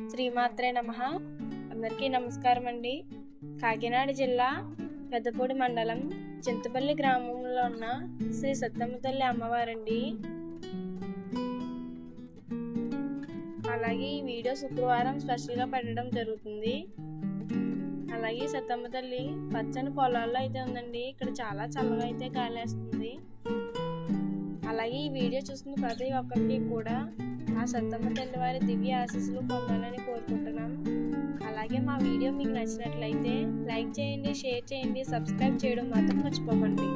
శ్రీమాత్రే నమః. అందరికీ నమస్కారం అండి. కాకినాడ జిల్లా పెద్దపూడి మండలం చింతపల్లి గ్రామంలో ఉన్న శ్రీ సత్తమ్మ తల్లి అమ్మవారండి. అలాగే ఈ వీడియో శుక్రవారం స్పెషల్గా పెట్టడం జరుగుతుంది. అలాగే సత్తమ్మ తల్లి పచ్చని పొలాల్లో అయితే ఉందండి. ఇక్కడ చాలా చల్లగా అయితే గాలేస్తుంది. అలాగే ఈ వీడియో చూస్తున్న ప్రతి ఒక్కరికి కూడా ఆ సత్తమ్మ తల్లి వారి దివ్య ఆశీస్సులు పొందాలని కోరుకుంటున్నాం. అలాగే మా వీడియో మీకు నచ్చినట్లయితే లైక్ చేయండి, షేర్ చేయండి, సబ్స్క్రైబ్ చేయడం మాత్రం మర్చిపోకండి.